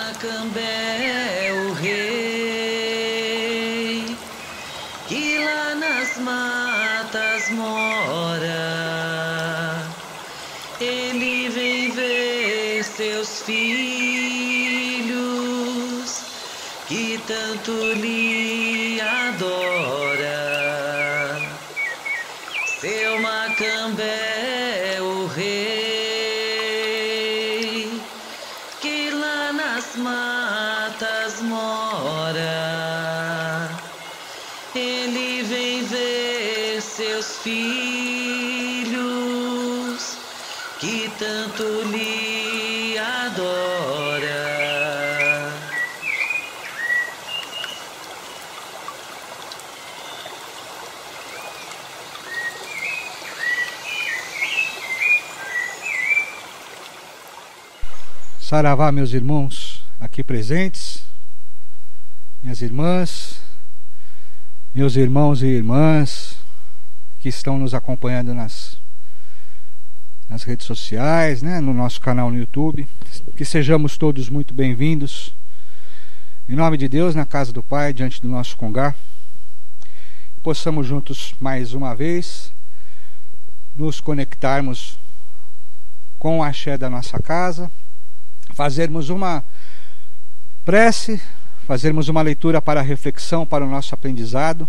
Macambé, o rei, que lá nas matas mora, ele vem ver seus filhos, que tanto lhe adora. Seu Macambé, o rei, que lá nas matas mora, ele vem ver seus filhos, que tanto lhe adora. Saravá, meus irmãos aqui presentes, minhas irmãs, meus irmãos e irmãs que estão nos acompanhando nas redes sociais, né, no nosso canal no YouTube. Que sejamos todos muito bem-vindos, em nome de Deus, na casa do Pai, diante do nosso congá. Possamos juntos, mais uma vez, nos conectarmos com o axé da nossa casa, fazermos uma prece, fazermos uma leitura para a reflexão, para o nosso aprendizado,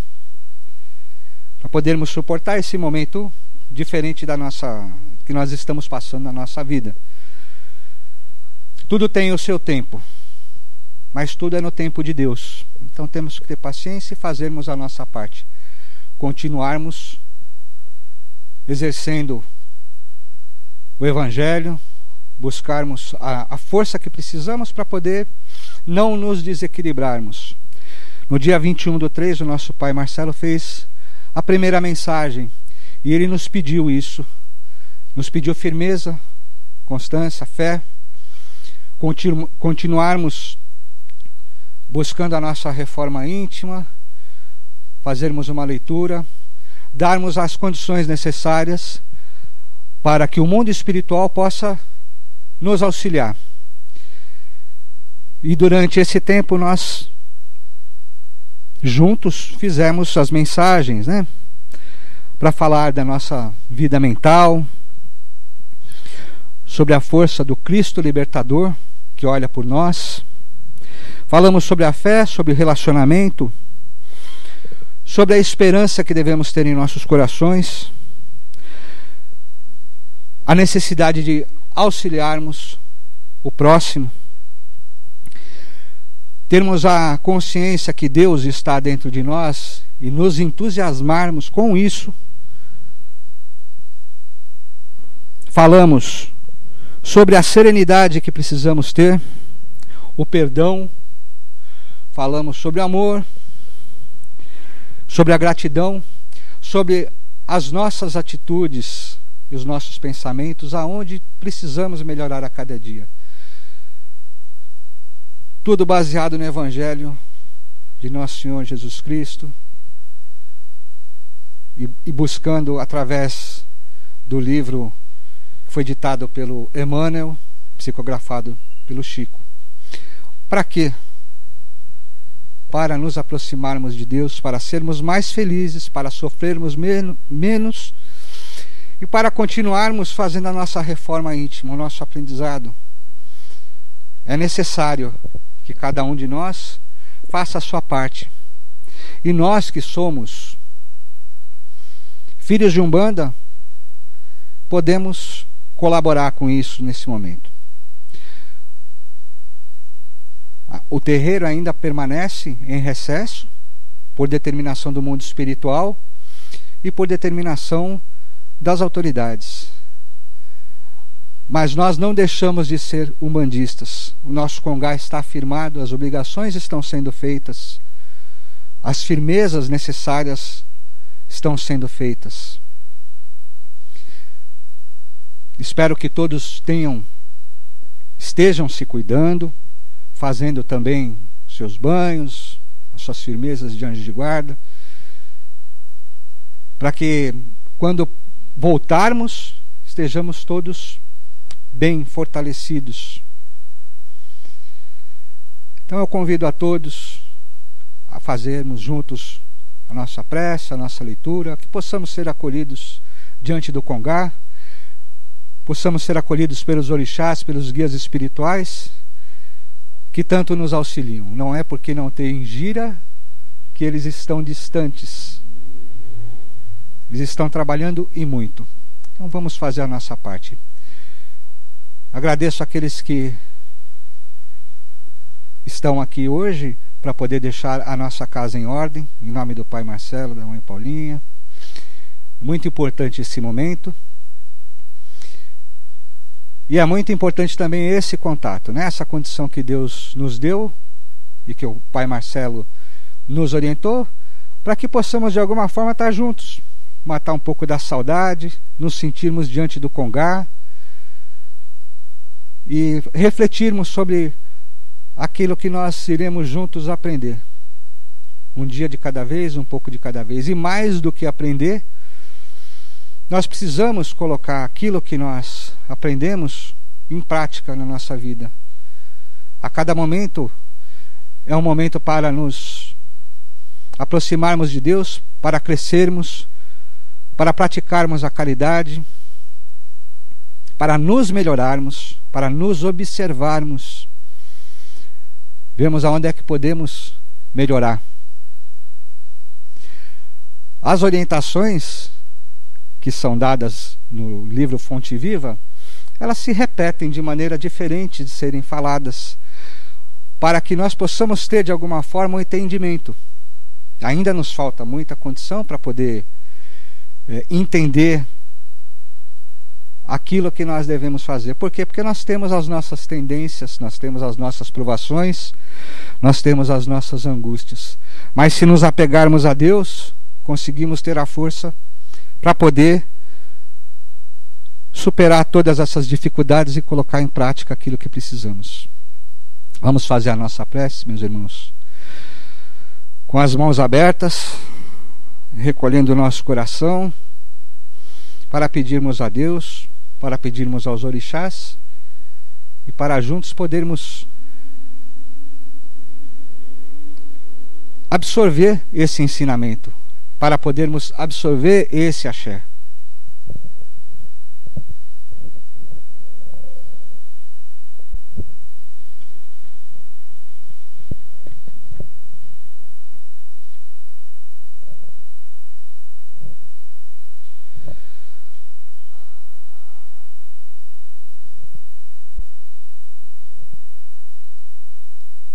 para podermos suportar esse momento diferente que nós estamos passando na nossa vida. Tudo tem o seu tempo, mas tudo é no tempo de Deus. Então temos que ter paciência e fazermos a nossa parte, continuarmos exercendo o Evangelho, buscarmos a força que precisamos para poder não nos desequilibrarmos. No dia 21/3, o nosso pai Marcelo fez a primeira mensagem e ele nos pediu isso, nos pediu firmeza, constância, fé, continuarmos buscando a nossa reforma íntima, fazermos uma leitura, darmos as condições necessárias para que o mundo espiritual possa nos auxiliar. E durante esse tempo nós juntos fizemos as mensagens, né, para falar da nossa vida mental, sobre a força do Cristo libertador que olha por nós. Falamos sobre a fé, sobre o relacionamento, sobre a esperança que devemos ter em nossos corações, a necessidade de auxiliarmos o próximo, termos a consciência que Deus está dentro de nós e nos entusiasmarmos com isso. Falamos sobre a serenidade que precisamos ter, o perdão, falamos sobre amor, sobre a gratidão, sobre as nossas atitudes e os nossos pensamentos, aonde precisamos melhorar a cada dia. Tudo baseado no Evangelho de Nosso Senhor Jesus Cristo e buscando através do livro que foi ditado pelo Emmanuel, psicografado pelo Chico. Para quê? Para nos aproximarmos de Deus, para sermos mais felizes, para sofrermos menos e para continuarmos fazendo a nossa reforma íntima, o nosso aprendizado. É necessário que cada um de nós faça a sua parte. E nós que somos filhos de Umbanda, podemos colaborar com isso nesse momento. O terreiro ainda permanece em recesso, por determinação do mundo espiritual e por determinação das autoridades. Mas nós não deixamos de ser umbandistas. O nosso congá está firmado, as obrigações estão sendo feitas, as firmezas necessárias estão sendo feitas. Espero que todos estejam se cuidando, fazendo também seus banhos, as suas firmezas de anjo de guarda, para que quando voltarmos estejamos todos bem fortalecidos. Então eu convido a todos a fazermos juntos a nossa prece, a nossa leitura, que possamos ser acolhidos diante do Congá, possamos ser acolhidos pelos orixás, pelos guias espirituais, que tanto nos auxiliam. Não é porque não tem gira que eles estão distantes. Eles estão trabalhando e muito. Então vamos fazer a nossa parte. Agradeço aqueles que estão aqui hoje para poder deixar a nossa casa em ordem, em nome do pai Marcelo, da mãe Paulinha. Muito importante esse momento. E é muito importante também esse contato, né? Essa condição que Deus nos deu e que o pai Marcelo nos orientou, para que possamos de alguma forma estar juntos, matar um pouco da saudade, nos sentirmos diante do Congá e refletirmos sobre aquilo que nós iremos juntos aprender. Um dia de cada vez, um pouco de cada vez. E mais do que aprender, nós precisamos colocar aquilo que nós aprendemos em prática na nossa vida. A cada momento é um momento para nos aproximarmos de Deus, para crescermos, para praticarmos a caridade, para nos melhorarmos, para nos observarmos, vermos aonde é que podemos melhorar. As orientações que são dadas no livro Fonte Viva, elas se repetem de maneira diferente de serem faladas, para que nós possamos ter de alguma forma um entendimento. Ainda nos falta muita condição para poder entender aquilo que nós devemos fazer. Por quê? Porque nós temos as nossas tendências, nós temos as nossas provações, nós temos as nossas angústias. Mas se nos apegarmos a Deus, conseguimos ter a força para poder superar todas essas dificuldades e colocar em prática aquilo que precisamos. Vamos fazer a nossa prece, meus irmãos, com as mãos abertas, recolhendo o nosso coração, para pedirmos a Deus, para pedirmos aos orixás e para juntos podermos absorver esse ensinamento, para podermos absorver esse axé.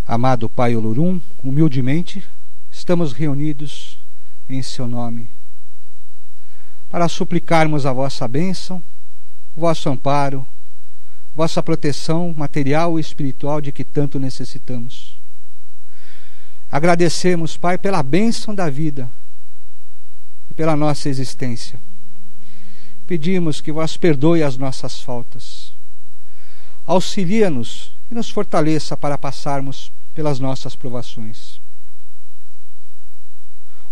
Amado Pai Olorum, humildemente estamos reunidos em seu nome para suplicarmos a vossa bênção, o vosso amparo, vossa proteção material e espiritual de que tanto necessitamos. Agradecemos, Pai, pela bênção da vida e pela nossa existência. Pedimos que vós perdoe as nossas faltas. Auxilia-nos e nos fortaleça para passarmos pelas nossas provações.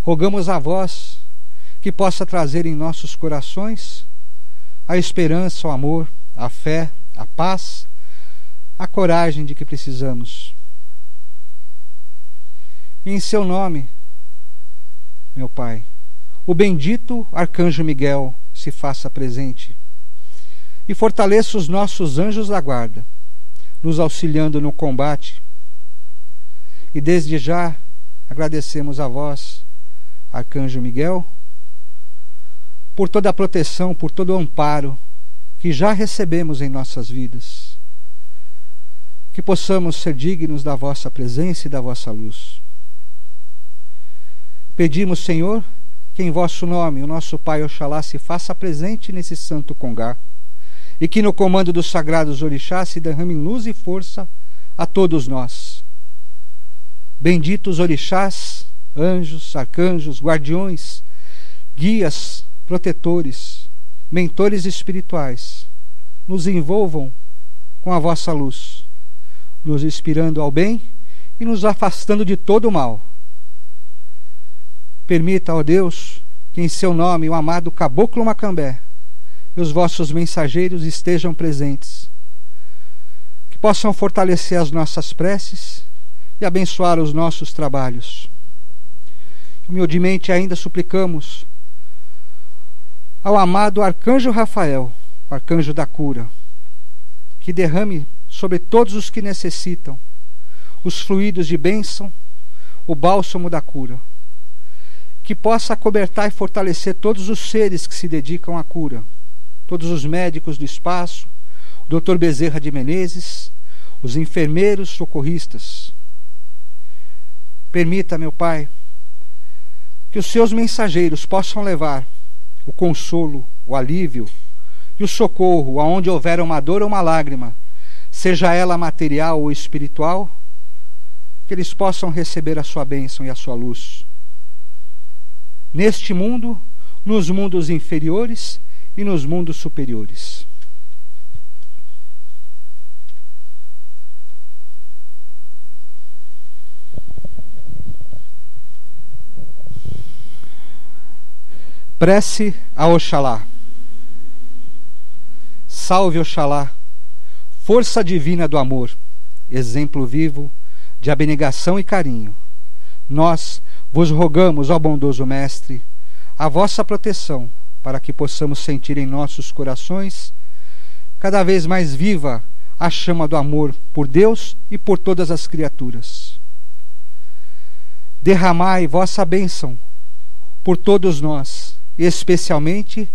Rogamos a vós que possa trazer em nossos corações a esperança, o amor, a fé, a paz, a coragem de que precisamos. E em seu nome, meu Pai, o bendito Arcanjo Miguel se faça presente e fortaleça os nossos anjos da guarda, nos auxiliando no combate. E desde já agradecemos a vós, Arcanjo Miguel, por toda a proteção, por todo o amparo que já recebemos em nossas vidas. Que possamos ser dignos da vossa presença e da vossa luz. Pedimos, Senhor, que em vosso nome o nosso Pai Oxalá se faça presente nesse santo Congá, e que no comando dos sagrados orixás se derrame luz e força a todos nós. Benditos orixás, anjos, arcanjos, guardiões, guias, protetores, mentores espirituais, nos envolvam com a vossa luz, nos inspirando ao bem e nos afastando de todo o mal. Permita, ó Deus, que em seu nome o amado Caboclo Macambé e os vossos mensageiros estejam presentes, que possam fortalecer as nossas preces, e abençoar os nossos trabalhos. Humildemente ainda suplicamos ao amado Arcanjo Rafael, o Arcanjo da cura, que derrame sobre todos os que necessitam os fluidos de bênção, o bálsamo da cura, que possa acobertar e fortalecer todos os seres que se dedicam à cura, todos os médicos do espaço, o Dr. Bezerra de Menezes, os enfermeiros socorristas. Permita, meu Pai, que os seus mensageiros possam levar o consolo, o alívio e o socorro aonde houver uma dor ou uma lágrima, seja ela material ou espiritual, que eles possam receber a sua bênção e a sua luz. Neste mundo, nos mundos inferiores e nos mundos superiores. Prece a Oxalá. Salve Oxalá, força divina do amor, exemplo vivo de abnegação e carinho. Nós vos rogamos, ó bondoso Mestre, a vossa proteção, para que possamos sentir em nossos corações cada vez mais viva a chama do amor por Deus e por todas as criaturas. Derramai vossa bênção por todos nós, especialmente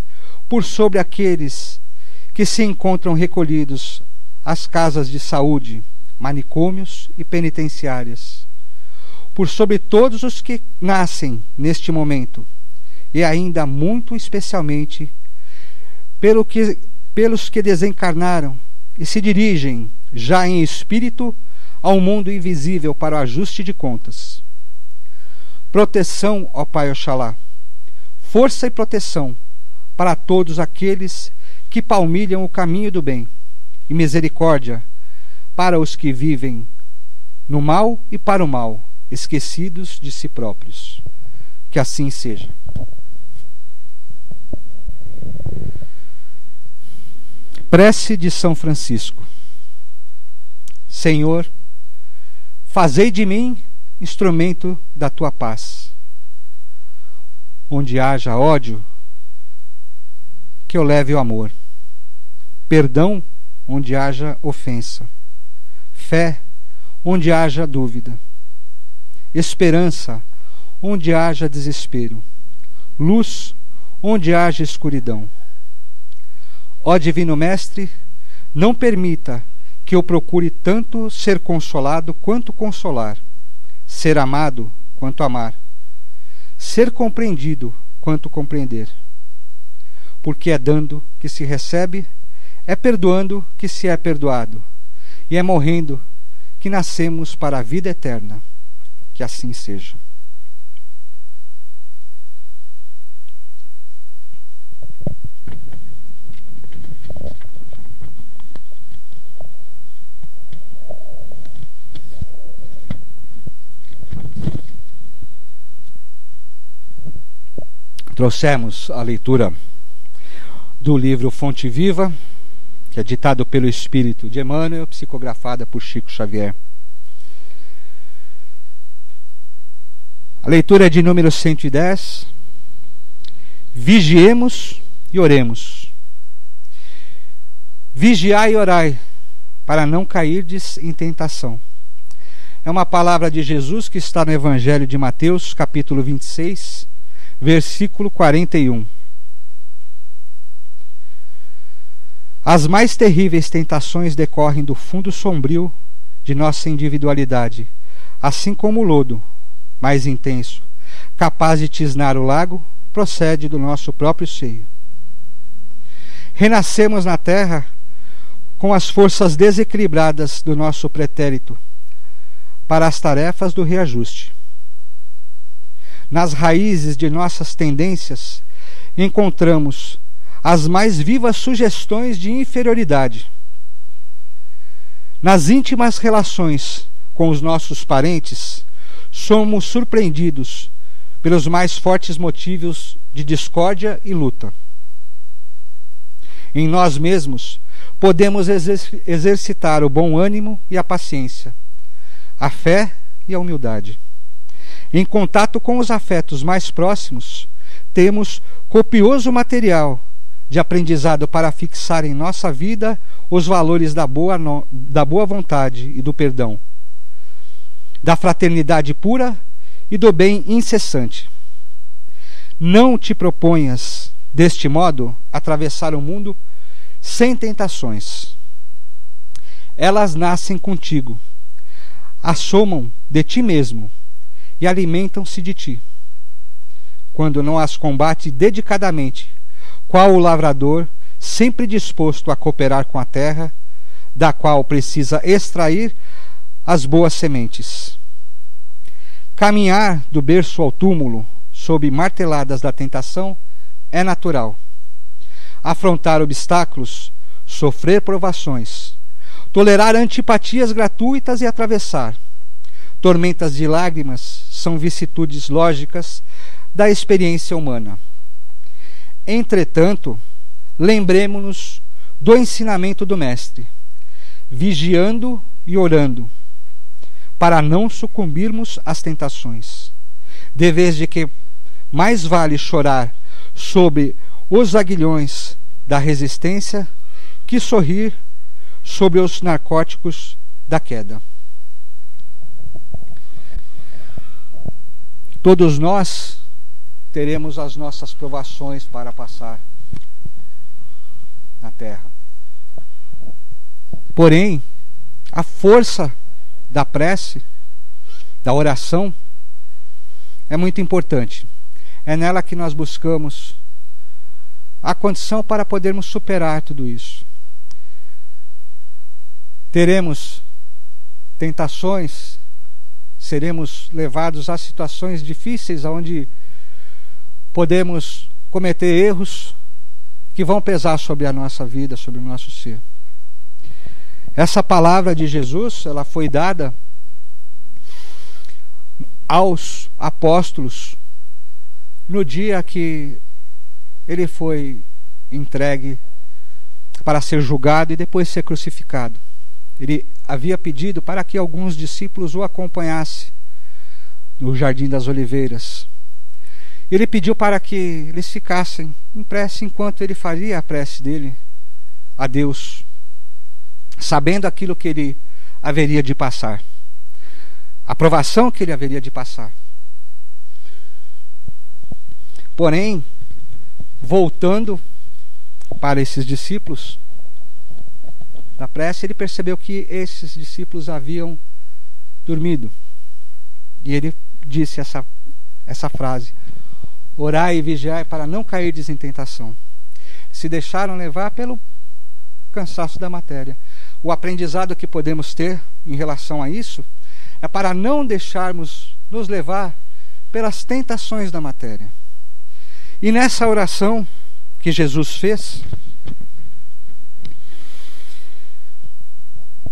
por sobre aqueles que se encontram recolhidos às casas de saúde, manicômios e penitenciárias, por sobre todos os que nascem neste momento, e ainda muito especialmente pelos que desencarnaram e se dirigem, já em espírito, ao mundo invisível para o ajuste de contas. Proteção, ó Pai Oxalá, força e proteção para todos aqueles que palmilham o caminho do bem, e misericórdia para os que vivem no mal e para o mal, esquecidos de si próprios. Que assim seja. Prece de São Francisco. Senhor, fazei de mim instrumento da tua paz. Onde haja ódio, que eu leve o amor. Perdão onde haja ofensa. Fé onde haja dúvida. Esperança onde haja desespero. Luz onde haja escuridão. Ó Divino Mestre, não permita que eu procure tanto ser consolado quanto consolar, ser amado quanto amar, ser compreendido quanto compreender. Porque é dando que se recebe, é perdoando que se é perdoado, e é morrendo que nascemos para a vida eterna. Que assim seja. Trouxemos a leitura do livro Fonte Viva, que é ditado pelo Espírito de Emmanuel, psicografada por Chico Xavier. A leitura é de número 110. Vigiemos e oremos. Vigiai e orai, para não cairdes em tentação. É uma palavra de Jesus que está no Evangelho de Mateus, capítulo 26, versículo 41. As mais terríveis tentações decorrem do fundo sombrio de nossa individualidade, assim como o lodo, mais intenso, capaz de tisnar o lago, procede do nosso próprio seio. Renascemos na terra com as forças desequilibradas do nosso pretérito para as tarefas do reajuste. Nas raízes de nossas tendências encontramos as mais vivas sugestões de inferioridade. Nas íntimas relações com os nossos parentes, somos surpreendidos pelos mais fortes motivos de discórdia e luta. Em nós mesmos, podemos exercitar o bom ânimo e a paciência, a fé e a humildade. Em contato com os afetos mais próximos, temos copioso material de aprendizado para fixar em nossa vida os valores da boa vontade e do perdão, da fraternidade pura e do bem incessante. Não te proponhas, deste modo, atravessar o mundo sem tentações. Elas nascem contigo, assomam de ti mesmo e alimentam-se de ti. Quando não as combate dedicadamente, qual o lavrador, sempre disposto a cooperar com a terra, da qual precisa extrair as boas sementes. Caminhar do berço ao túmulo, sob marteladas da tentação, é natural. Afrontar obstáculos, sofrer provações, tolerar antipatias gratuitas e atravessar tormentas de lágrimas são vicissitudes lógicas da experiência humana. Entretanto, lembremo-nos do ensinamento do Mestre, vigiando e orando, para não sucumbirmos às tentações, de vez de que mais vale chorar sob os aguilhões da resistência que sorrir sob os narcóticos da queda. Todos nós teremos as nossas provações para passar na terra. Porém, a força da prece, da oração, é muito importante. É nela que nós buscamos a condição para podermos superar tudo isso. Teremos tentações, seremos levados a situações difíceis onde podemos cometer erros que vão pesar sobre a nossa vida, sobre o nosso ser. Essa palavra de Jesus, ela foi dada aos apóstolos no dia que ele foi entregue para ser julgado e depois ser crucificado. Ele havia pedido para que alguns discípulos o acompanhassem no Jardim das Oliveiras. Ele pediu para que eles ficassem em prece enquanto ele faria a prece dele a Deus, sabendo aquilo que ele haveria de passar, a provação que ele haveria de passar. Porém, voltando para esses discípulos da prece, ele percebeu que esses discípulos haviam dormido. E ele disse essa frase: orai e vigiai para não cairdes em tentação. Se deixaram levar pelo cansaço da matéria. O aprendizado que podemos ter em relação a isso é para não deixarmos nos levar pelas tentações da matéria. E nessa oração que Jesus fez,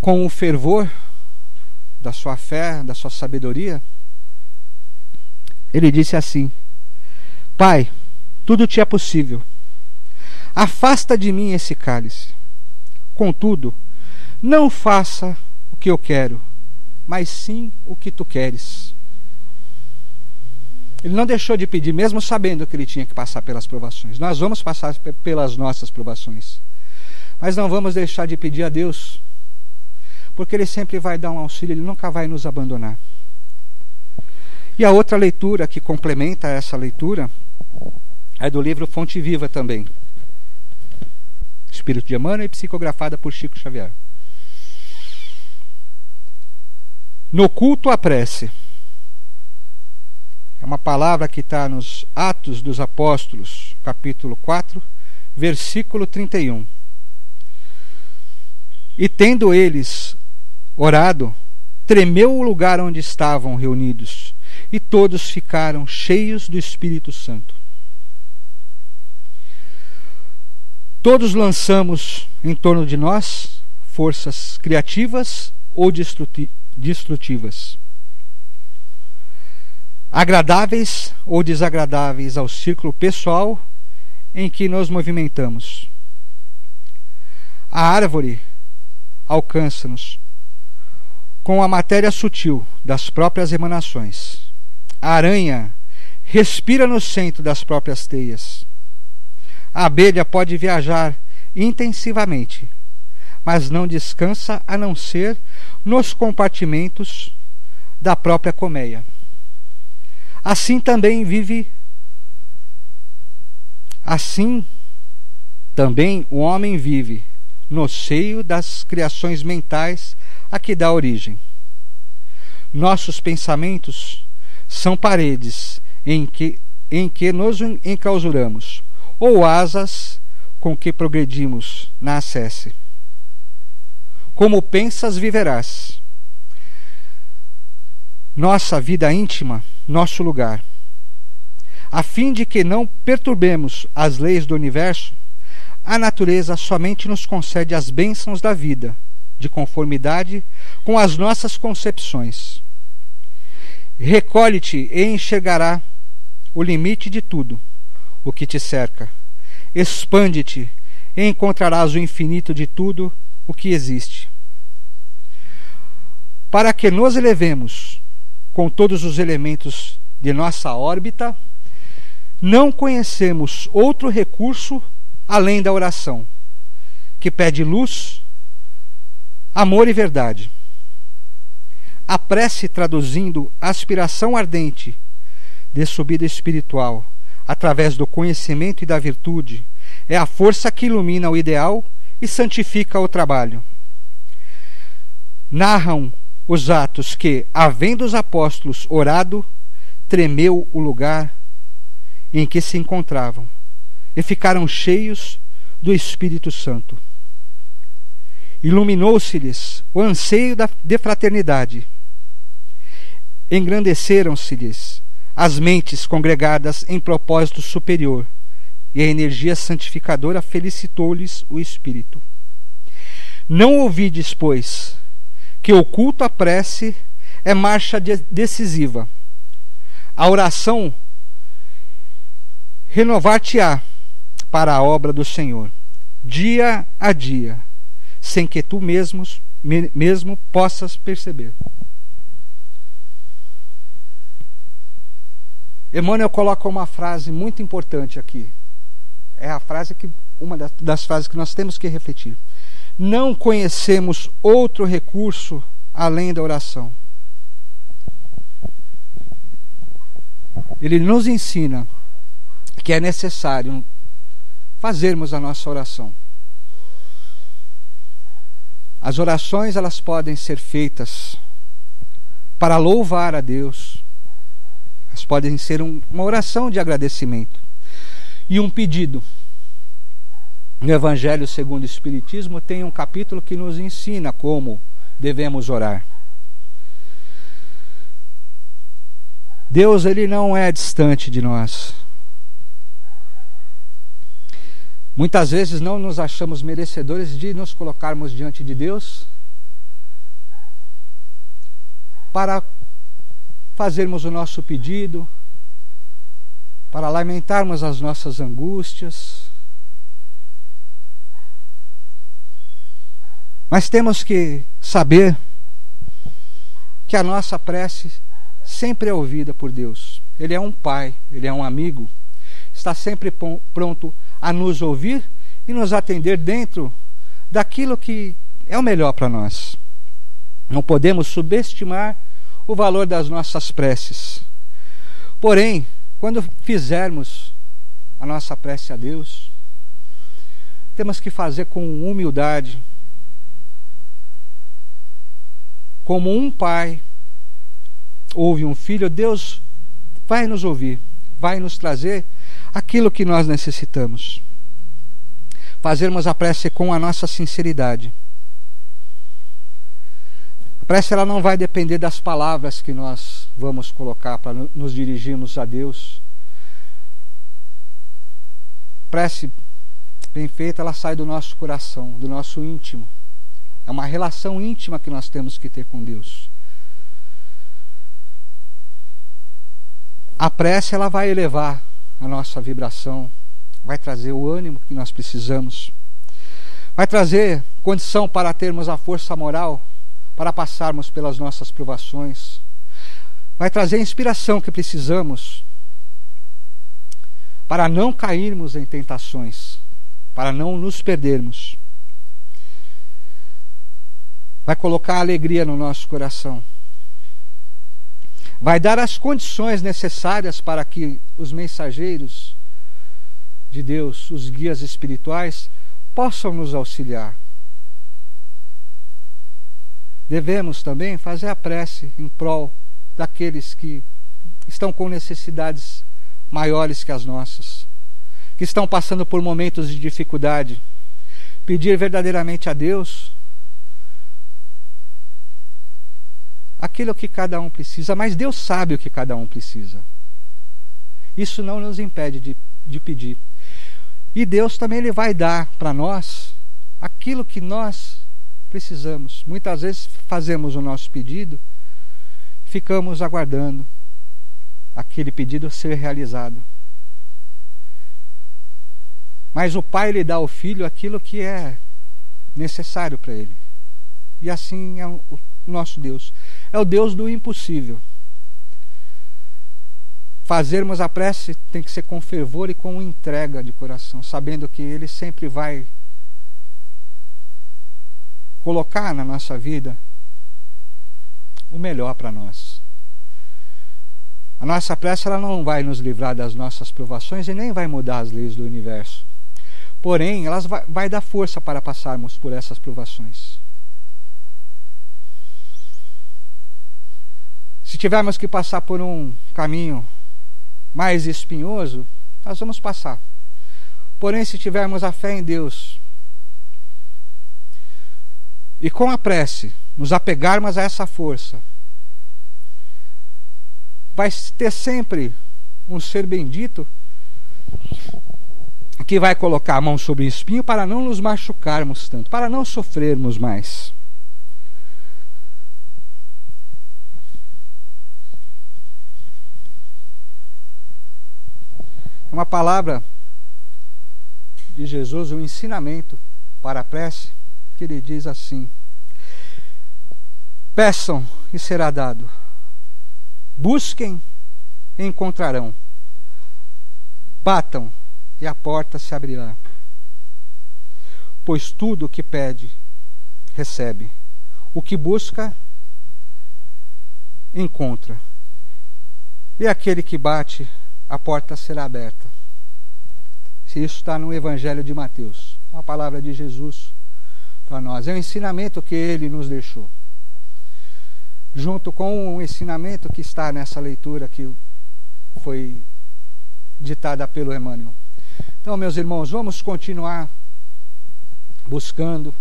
com o fervor da sua fé, da sua sabedoria, ele disse assim: Pai, tudo te é possível. Afasta de mim esse cálice. Contudo, não faça o que eu quero, mas sim o que tu queres. Ele não deixou de pedir, mesmo sabendo que ele tinha que passar pelas provações. Nós vamos passar pelas nossas provações, mas não vamos deixar de pedir a Deus, porque Ele sempre vai dar um auxílio, Ele nunca vai nos abandonar. E a outra leitura que complementa essa leitura é do livro Fonte Viva também, Espírito de Emmanuel, e psicografada por Chico Xavier. No culto à prece. É uma palavra que está nos Atos dos Apóstolos, capítulo 4, versículo 31. E tendo eles orado, tremeu o lugar onde estavam reunidos, e todos ficaram cheios do Espírito Santo. Todos lançamos em torno de nós forças criativas ou destrutivas, agradáveis ou desagradáveis ao círculo pessoal em que nos movimentamos. A árvore alcança-nos com a matéria sutil das próprias emanações. A aranha respira no centro das próprias teias. A abelha pode viajar intensivamente, mas não descansa a não ser nos compartimentos da própria colmeia. Assim também o homem vive no seio das criações mentais a que dá origem. Nossos pensamentos são paredes em que nos enclausuramos, ou asas com que progredimos na acesse. Como pensas, viverás. Nossa vida íntima, nosso lugar. A fim de que não perturbemos as leis do universo, a natureza somente nos concede as bênçãos da vida, de conformidade com as nossas concepções. Recolhe-te e enxergará o limite de tudo o que te cerca. Expande-te e encontrarás o infinito de tudo o que existe. Para que nos elevemos com todos os elementos de nossa órbita, não conhecemos outro recurso além da oração, que pede luz, amor e verdade. A prece, traduzindo a aspiração ardente de subida espiritual através do conhecimento e da virtude, é a força que ilumina o ideal e santifica o trabalho. Narram os atos que, havendo os apóstolos orado, tremeu o lugar em que se encontravam e ficaram cheios do Espírito Santo. Iluminou-se-lhes o anseio de fraternidade. Engrandeceram-se-lhes as mentes congregadas em propósito superior, e a energia santificadora felicitou-lhes o espírito. Não ouvides, pois, que o culto à prece é marcha decisiva. A oração renovar-te-á para a obra do Senhor, dia a dia, sem que tu mesmo possas perceber. Emmanuel coloca uma frase muito importante aqui. É a frase uma das frases que nós temos que refletir. Não conhecemos outro recurso além da oração. Ele nos ensina que é necessário fazermos a nossa oração. As orações, elas podem ser feitas para louvar a Deus. Elas podem ser uma oração de agradecimento e um pedido. No Evangelho segundo o Espiritismo tem um capítulo que nos ensina como devemos orar. Deus, ele não é distante de nós. Muitas vezes não nos achamos merecedores de nos colocarmos diante de Deus para fazermos o nosso pedido, para lamentarmos as nossas angústias. Mas temos que saber que a nossa prece sempre é ouvida por Deus. Ele é um pai, ele é um amigo, está sempre pronto a nos ouvir e nos atender dentro daquilo que é o melhor para nós. Não podemos subestimar o valor das nossas preces. Porém, quando fizermos a nossa prece a Deus, temos que fazer com humildade, como um pai ouve um filho. Deus vai nos ouvir, vai nos trazer aquilo que nós necessitamos. Fazermos a prece com a nossa sinceridade. A prece, ela não vai depender das palavras que nós vamos colocar para nos dirigirmos a Deus. A prece bem feita, ela sai do nosso coração, do nosso íntimo. É uma relação íntima que nós temos que ter com Deus. A prece, ela vai elevar a nossa vibração, vai trazer o ânimo que nós precisamos, vai trazer condição para termos a força moral para passarmos pelas nossas provações. Vai trazer a inspiração que precisamos para não cairmos em tentações, para não nos perdermos. Vai colocar alegria no nosso coração. Vai dar as condições necessárias para que os mensageiros de Deus, os guias espirituais, possam nos auxiliar. Devemos também fazer a prece em prol daqueles que estão com necessidades maiores que as nossas, que estão passando por momentos de dificuldade. Pedir verdadeiramente a Deus aquilo que cada um precisa, mas Deus sabe o que cada um precisa. Isso não nos impede de pedir. E Deus também Ele vai dar para nós aquilo que nós precisamos. Muitas vezes fazemos o nosso pedido, ficamos aguardando aquele pedido ser realizado. Mas o Pai Ele dá ao Filho aquilo que é necessário para ele. E assim é o nosso Deus. É o Deus do impossível. Fazermos a prece tem que ser com fervor e com entrega de coração, sabendo que Ele sempre vai colocar na nossa vida o melhor para nós. A nossa prece ela não vai nos livrar das nossas provações e nem vai mudar as leis do universo. Porém, ela vai dar força para passarmos por essas provações. Se tivermos que passar por um caminho mais espinhoso, nós vamos passar. Porém, se tivermos a fé em Deus e com a prece nos apegarmos a essa força, vai ter sempre um ser bendito que vai colocar a mão sobre o espinho para não nos machucarmos tanto, para não sofrermos mais. Uma palavra de Jesus, um ensinamento para a prece, que ele diz assim: peçam e será dado, busquem e encontrarão, batam e a porta se abrirá. Pois tudo o que pede, recebe, o que busca, encontra, e aquele que bate, a porta será aberta. Isso está no Evangelho de Mateus, uma palavra de Jesus para nós. É um ensinamento que ele nos deixou, junto com o ensinamento que está nessa leitura que foi ditada pelo Emmanuel. Então, meus irmãos, vamos continuar buscando,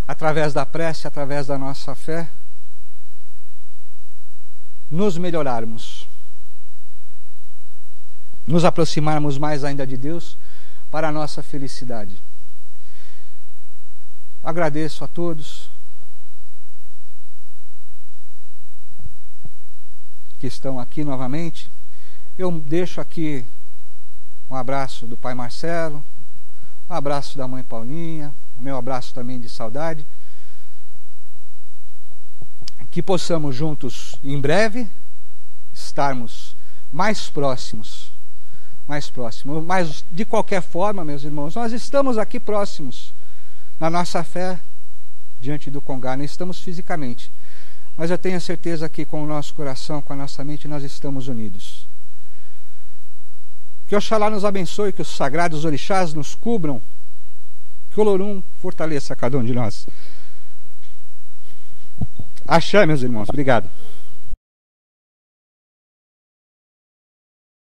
através da prece, através da nossa fé, nos melhorarmos, nos aproximarmos mais ainda de Deus para a nossa felicidade. Agradeço a todos que estão aqui novamente. Eu deixo aqui um abraço do pai Marcelo, um abraço da mãe Paulinha, o meu abraço também de saudade. Que possamos juntos, em breve, estarmos mais próximos. Mas de qualquer forma, meus irmãos, nós estamos aqui próximos na nossa fé diante do Congá, não estamos fisicamente, mas eu tenho certeza que com o nosso coração, com a nossa mente, nós estamos unidos. Que Oxalá nos abençoe, que os sagrados orixás nos cubram, que o Olorum fortaleça cada um de nós. Axé, meus irmãos, obrigado.